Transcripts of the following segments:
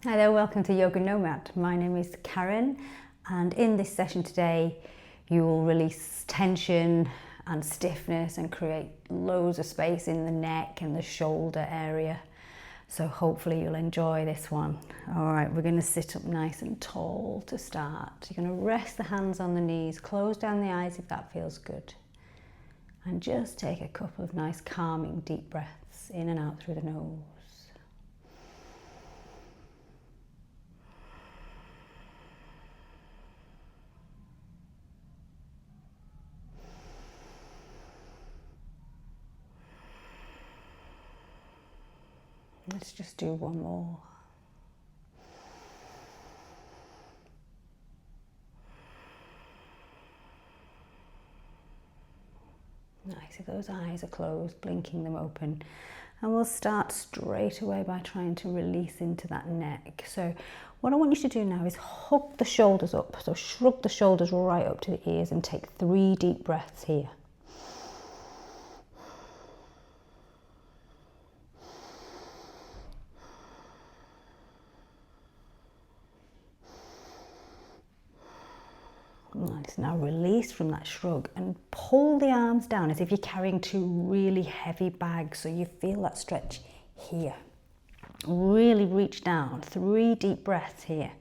Hi there, welcome to Yoga Nomad. My name is Karen, and in this session today you will release tension and stiffness and create loads of space in the neck and the shoulder area. So hopefully you'll enjoy this one. All right, we're going to sit up nice and tall to start. You're going to rest the hands on the knees, close down the eyes if that feels good, and just take a couple of nice calming deep breaths in and out through the nose. Let's just do one more. Nice, if those eyes are closed, blinking them open. And we'll start straight away by trying to release into that neck. So what I want you to do now is hug the shoulders up. So shrug the shoulders right up to the ears and take 3 deep breaths here. Nice, now release from that shrug and pull the arms down as if you're carrying 2 really heavy bags, so you feel that stretch here. Really reach down, 3 deep breaths here.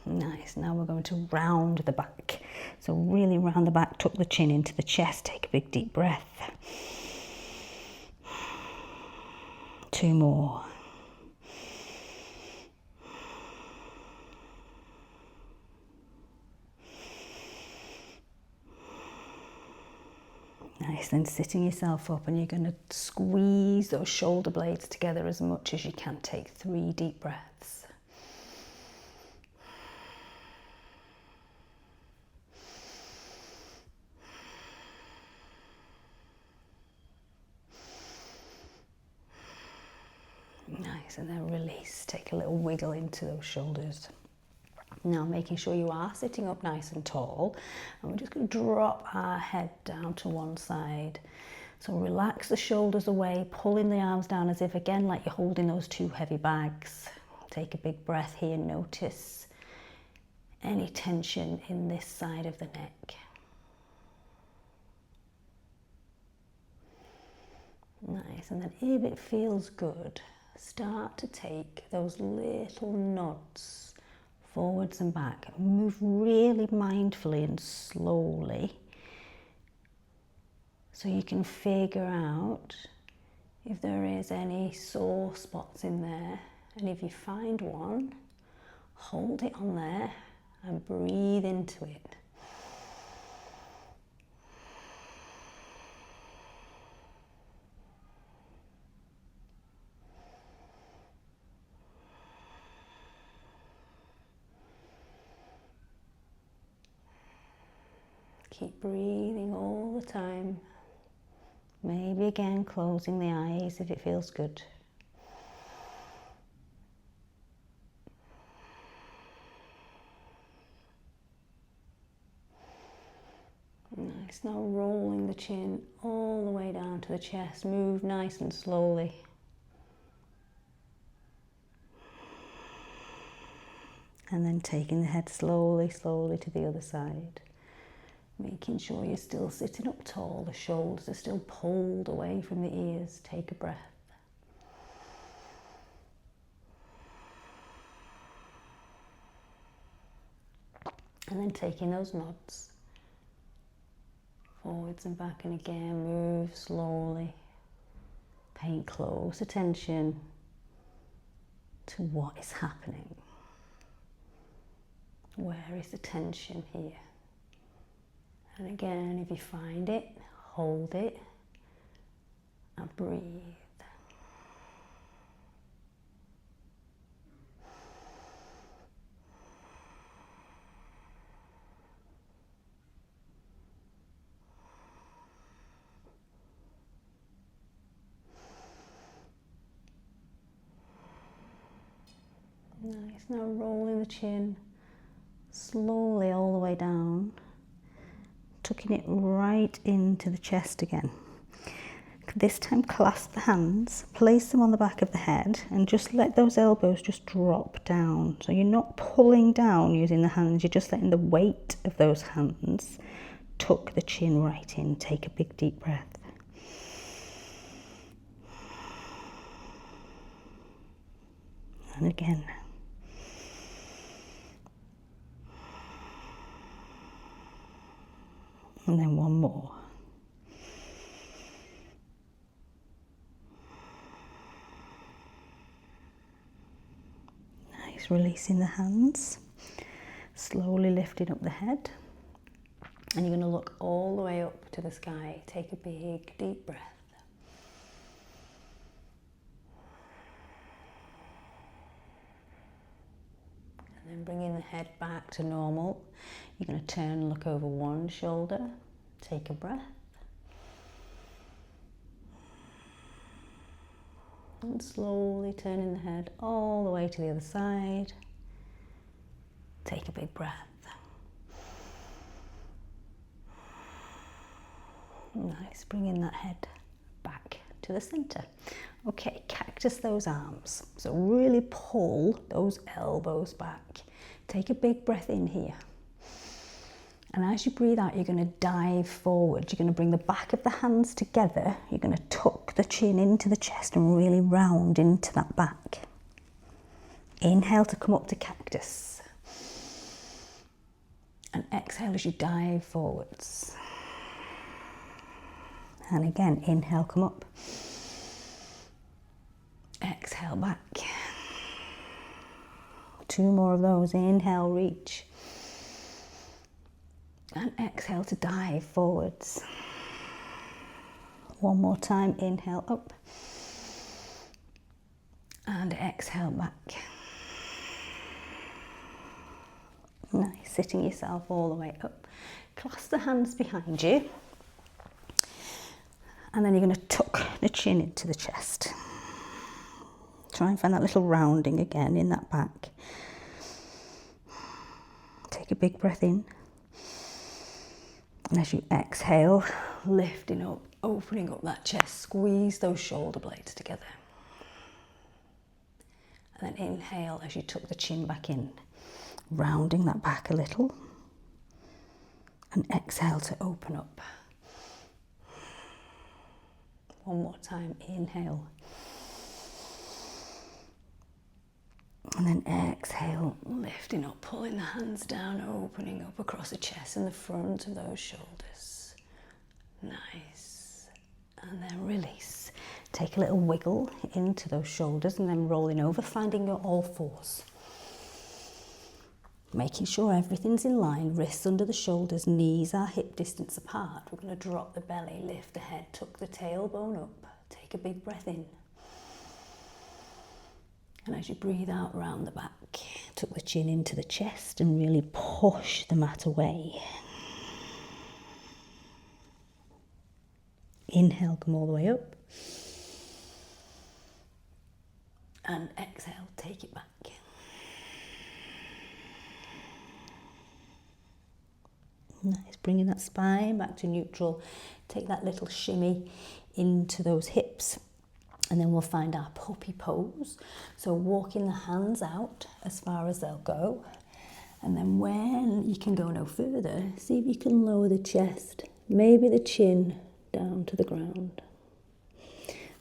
Nice, now we're going to round the back. So really round the back, tuck the chin into the chest, take a big deep breath. 2 more. Nice, then sitting yourself up and you're going to squeeze those shoulder blades together as much as you can. Take 3 deep breaths. Nice, and then release. Take a little wiggle into those shoulders. Now making sure you are sitting up nice and tall, and we're just going to drop our head down to one side. So relax the shoulders away, pulling the arms down as if again like you're holding those 2 heavy bags. Take a big breath here, notice any tension in this side of the neck. Nice, and then if it feels good, start to take those little nods forwards and back. Move really mindfully and slowly so you can figure out if there is any sore spots in there. And if you find one, hold it on there and breathe into it. Keep breathing all the time. Maybe again closing the eyes if it feels good. Nice, now rolling the chin all the way down to the chest. Move nice and slowly. And then taking the head slowly, slowly to the other side. Making sure you're still sitting up tall, the shoulders are still pulled away from the ears. Take a breath. And then taking those nods, forwards and back, and again, move slowly. Paying close attention to what is happening. Where is the tension here? And again, if you find it, hold it and breathe. Nice. Now rolling the chin slowly all the way down, tucking it right into the chest again. This time clasp the hands, place them on the back of the head, and just let those elbows just drop down. So you're not pulling down using the hands, you're just letting the weight of those hands tuck the chin right in. Take a big deep breath. And again. And then one more. Nice, releasing the hands, slowly lifting up the head. And you're going to look all the way up to the sky. Take a big deep breath. And then bringing the head back to normal. You're going to turn and look over one shoulder. Take a breath. And slowly turning the head all the way to the other side. Take a big breath. Nice, bringing that head back to the center. Okay, cactus those arms. So really pull those elbows back. Take a big breath in here. And as you breathe out, you're going to dive forward. You're going to bring the back of the hands together. You're going to tuck the chin into the chest and really round into that back. Inhale to come up to cactus. And exhale as you dive forwards. And again, inhale, come up. Exhale, back. 2 more of those. Inhale, reach. And exhale to dive forwards. 1 more time. Inhale, up. And exhale, back. Nice. Sitting yourself all the way up. Clasp the hands behind you. And then you're going to tuck the chin into the chest. Try and find that little rounding again in that back. Take a big breath in. And as you exhale, lifting up, opening up that chest, squeeze those shoulder blades together. And then inhale as you tuck the chin back in, rounding that back a little. And exhale to open up. 1 more time, inhale. And then exhale, lifting up, pulling the hands down, opening up across the chest and the front of those shoulders. Nice. And then release. Take a little wiggle into those shoulders and then rolling over, finding your all fours. Making sure everything's in line, wrists under the shoulders, knees are hip distance apart. We're going to drop the belly, lift the head, tuck the tailbone up. Take a big breath in. And as you breathe out round the back, tuck the chin into the chest and really push the mat away. Inhale, come all the way up. And exhale, take it back. Nice, bringing that spine back to neutral. Take that little shimmy into those hips. And then we'll find our puppy pose. So walking the hands out as far as they'll go. And then when you can go no further, see if you can lower the chest, maybe the chin down to the ground.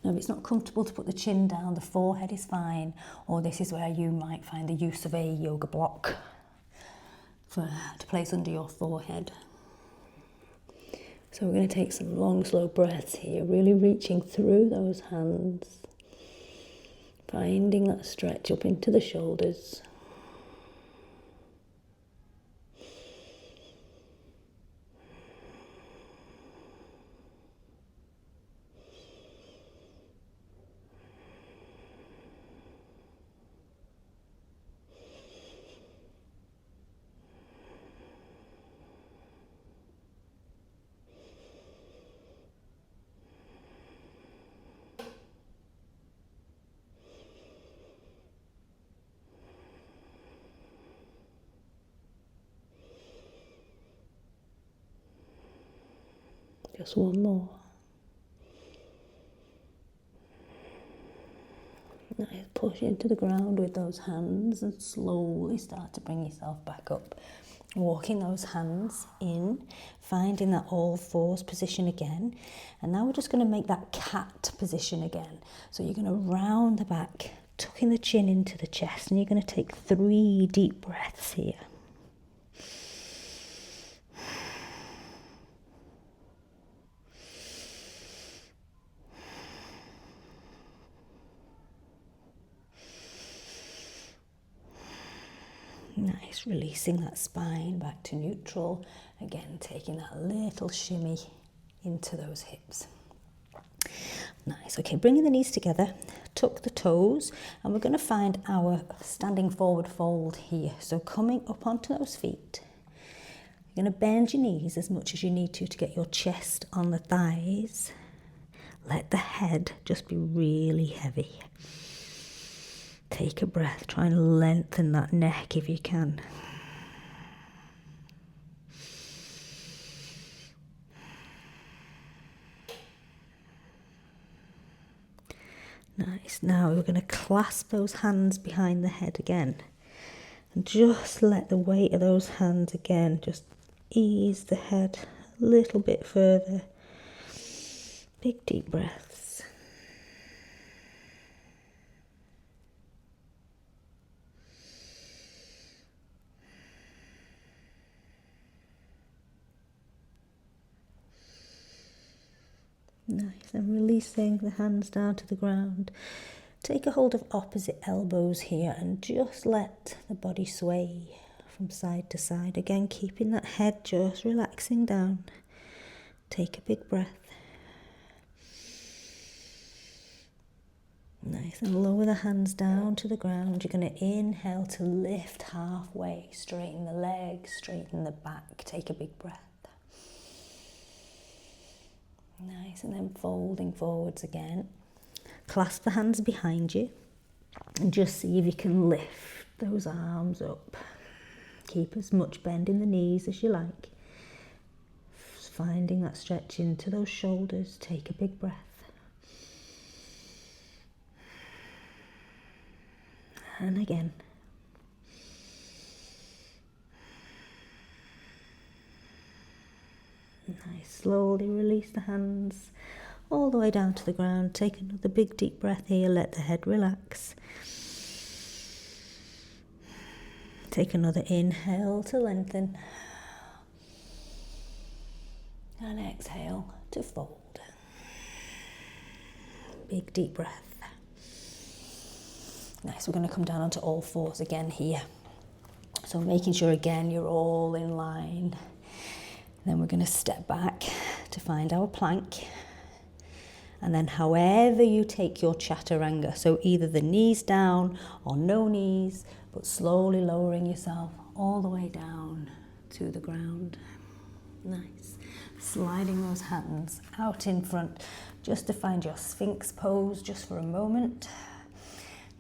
Now if it's not comfortable to put the chin down, the forehead is fine, or this is where you might find the use of a yoga block to place under your forehead. So we're going to take some long, slow breaths here, really reaching through those hands, finding that stretch up into the shoulders. Just one more. Nice, push into the ground with those hands and slowly start to bring yourself back up. Walking those hands in, finding that all fours position again. And now we're just going to make that cat position again. So you're going to round the back, tucking the chin into the chest, and you're going to take 3 deep breaths here. Nice, releasing that spine back to neutral. Again, taking that little shimmy into those hips. Nice, okay, bringing the knees together, tuck the toes, and we're going to find our standing forward fold here. So coming up onto those feet, you're going to bend your knees as much as you need to get your chest on the thighs. Let the head just be really heavy. Take a breath, try and lengthen that neck if you can. Nice, now we're going to clasp those hands behind the head again. And just let the weight of those hands again just ease the head a little bit further. Big deep breaths. Nice, and releasing the hands down to the ground. Take a hold of opposite elbows here and just let the body sway from side to side. Again, keeping that head just relaxing down. Take a big breath. Nice, and lower the hands down to the ground. You're going to inhale to lift halfway. Straighten the legs, straighten the back. Take a big breath. Nice, and then folding forwards again. Clasp the hands behind you and just see if you can lift those arms up. Keep as much bend in the knees as you like. Finding that stretch into those shoulders. Take a big breath. And again. Nice, slowly release the hands all the way down to the ground. Take another big deep breath here, let the head relax. Take another inhale to lengthen. And exhale to fold. Big deep breath. Nice, we're going to come down onto all fours again here. So making sure again you're all in line. Then we're going to step back to find our plank. And then however you take your chaturanga, so either the knees down or no knees, but slowly lowering yourself all the way down to the ground. Nice. Sliding those hands out in front just to find your Sphinx pose just for a moment.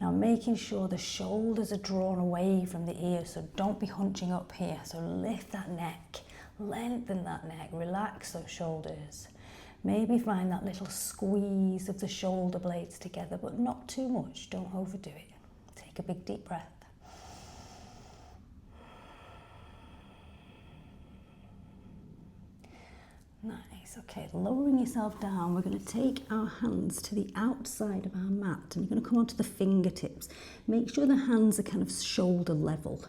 Now making sure the shoulders are drawn away from the ears, so don't be hunching up here. So lift that neck. Lengthen that neck, relax those shoulders. Maybe find that little squeeze of the shoulder blades together, but not too much, don't overdo it. Take a big deep breath. Nice, okay, lowering yourself down, we're going to take our hands to the outside of our mat and you're going to come onto the fingertips. Make sure the hands are kind of shoulder level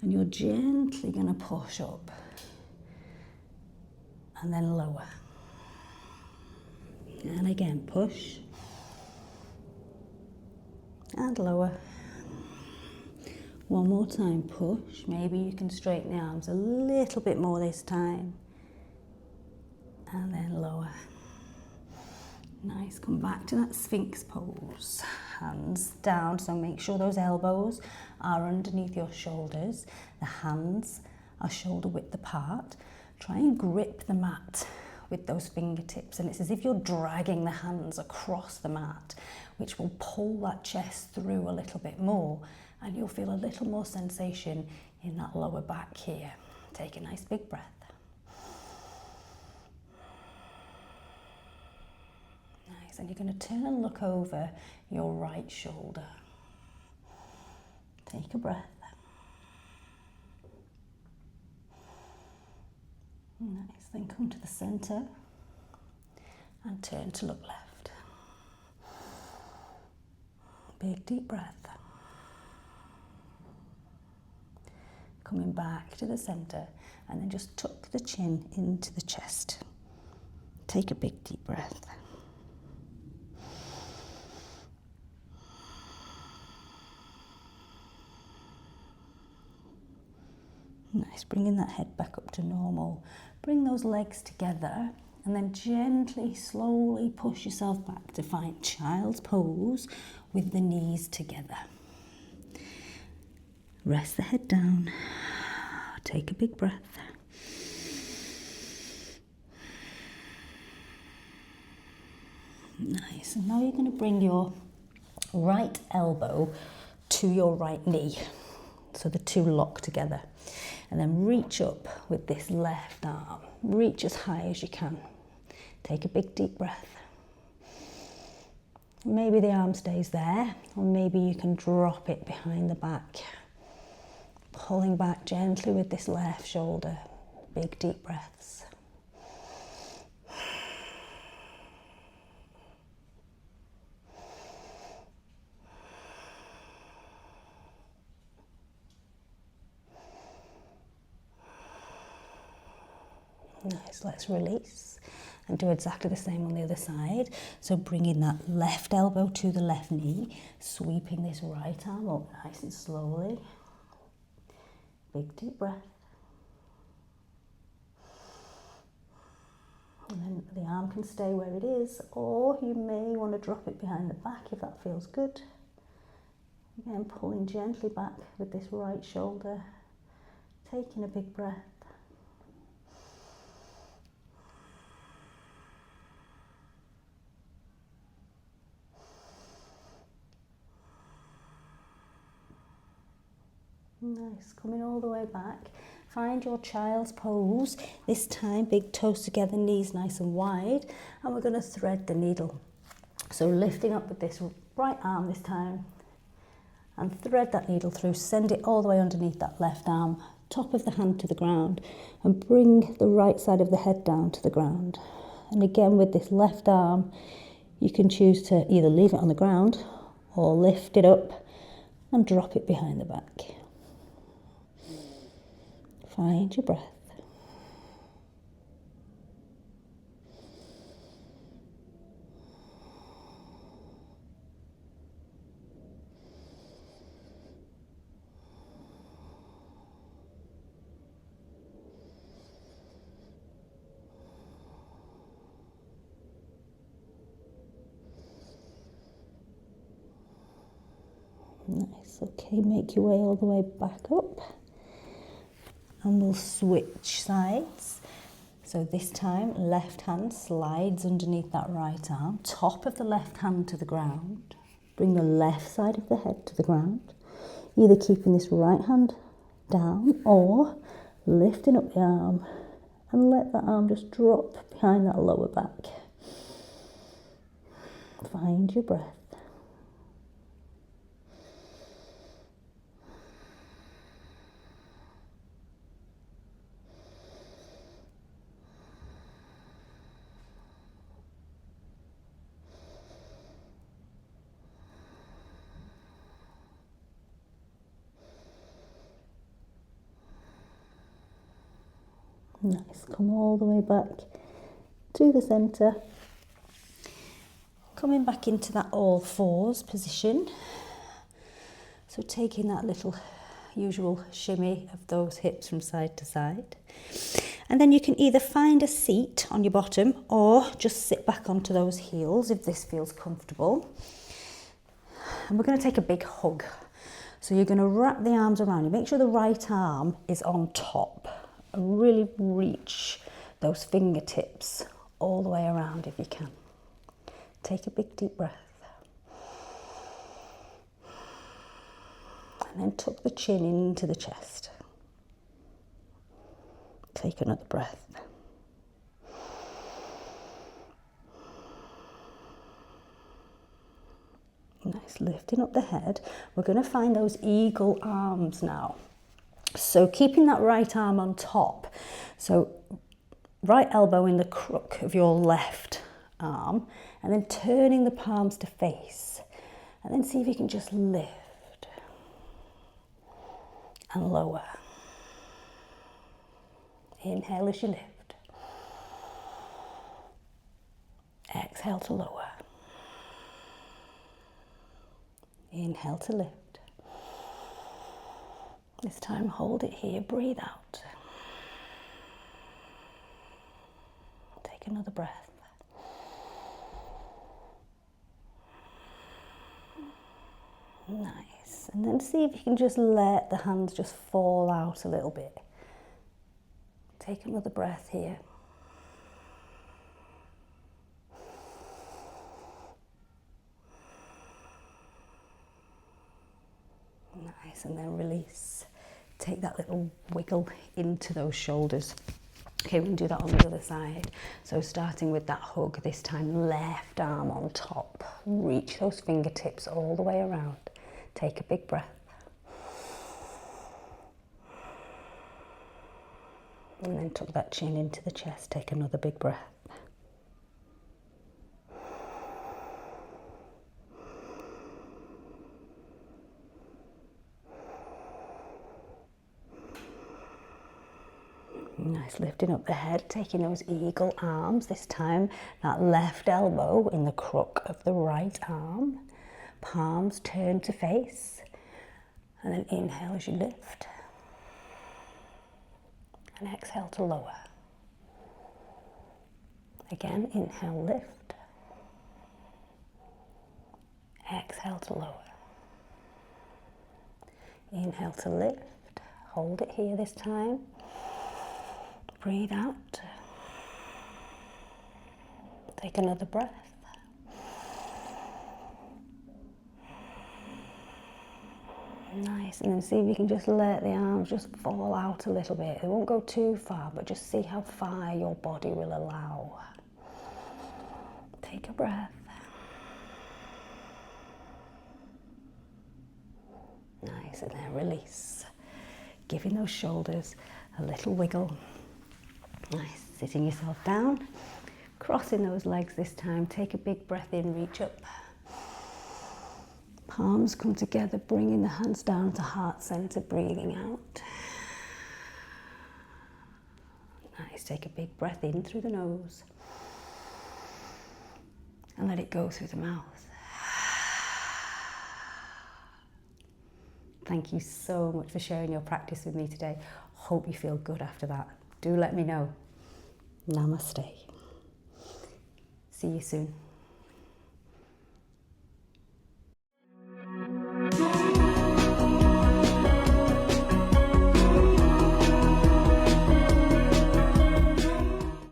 and you're gently going to push up. And then lower. And again, push. And lower. One more time, push. Maybe you can straighten the arms a little bit more this time. And then lower. Nice, come back to that Sphinx pose. Hands down, so make sure those elbows are underneath your shoulders. The hands are shoulder width apart. Try and grip the mat with those fingertips, and it's as if you're dragging the hands across the mat, which will pull that chest through a little bit more, and you'll feel a little more sensation in that lower back here. Take a nice big breath. and you're going to turn and look over your right shoulder. Take a breath. Nice, then come to the centre and turn to look left. Big deep breath. Coming back to the centre and then just tuck the chin into the chest. Take a big deep breath. Nice, bringing that head back up to normal. Bring those legs together and then gently, slowly push yourself back to find child's pose with the knees together. Rest the head down. Take a big breath. Nice, and now you're going to bring your right elbow to your right knee. So the two lock together. And then reach up with this left arm. Reach as high as you can. Take a big deep breath. Maybe the arm stays there, or maybe you can drop it behind the back. Pulling back gently with this left shoulder. Big deep breaths. Nice, let's release and do exactly the same on the other side. So bringing that left elbow to the left knee, sweeping this right arm up nice and slowly. Big deep breath. And then the arm can stay where it is, or you may want to drop it behind the back if that feels good. Again, pulling gently back with this right shoulder, taking a big breath. Nice, coming all the way back. Find your child's pose. This time, big toes together, knees nice and wide. And we're going to thread the needle. So lifting up with this right arm this time. And thread that needle through. Send it all the way underneath that left arm. Top of the hand to the ground. And bring the right side of the head down to the ground. And again, with this left arm, you can choose to either leave it on the ground or lift it up and drop it behind the back. Find your breath. Nice, okay, make your way all the way back up. And we'll switch sides. So this time, left hand slides underneath that right arm, top of the left hand to the ground. Bring the left side of the head to the ground, either keeping this right hand down or lifting up the arm and let that arm just drop behind that lower back. Find your breath. Nice, come all the way back to the centre. Coming back into that all fours position. So taking that little usual shimmy of those hips from side to side. And then you can either find a seat on your bottom or just sit back onto those heels if this feels comfortable. And we're going to take a big hug. So you're going to wrap the arms around you. Make sure the right arm is on top. And really reach those fingertips all the way around if you can. Take a big deep breath. And then tuck the chin into the chest. Take another breath. Nice, lifting up the head. We're going to find those eagle arms now. So keeping that right arm on top. So right elbow in the crook of your left arm, and then turning the palms to face. And then see if you can just lift and lower. Inhale as you lift. Exhale to lower. Inhale to lift. This time hold it here, breathe out. Take another breath. Nice. And then see if you can just let the hands just fall out a little bit. Take another breath here. Nice, and then release. Take that little wiggle into those shoulders. Okay, we can do that on the other side. So starting with that hug, this time left arm on top. Reach those fingertips all the way around. Take a big breath. And then tuck that chin into the chest. Take another big breath. Nice, lifting up the head, taking those eagle arms. This time, that left elbow in the crook of the right arm. Palms turn to face. And then inhale as you lift. And exhale to lower. Again, inhale, lift. Exhale to lower. Inhale to lift. Hold it here this time. Breathe out. Take another breath. Nice, and then see if you can just let the arms just fall out a little bit. They won't go too far, but just see how far your body will allow. Take a breath. Nice, and then release. Giving those shoulders a little wiggle. Nice, sitting yourself down, crossing those legs this time. Take a big breath in, reach up. Palms come together, bringing the hands down to heart center, breathing out. Nice, take a big breath in through the nose and let it go through the mouth. Thank you so much for sharing your practice with me today. Hope you feel good after that. Do let me know. Namaste. See you soon.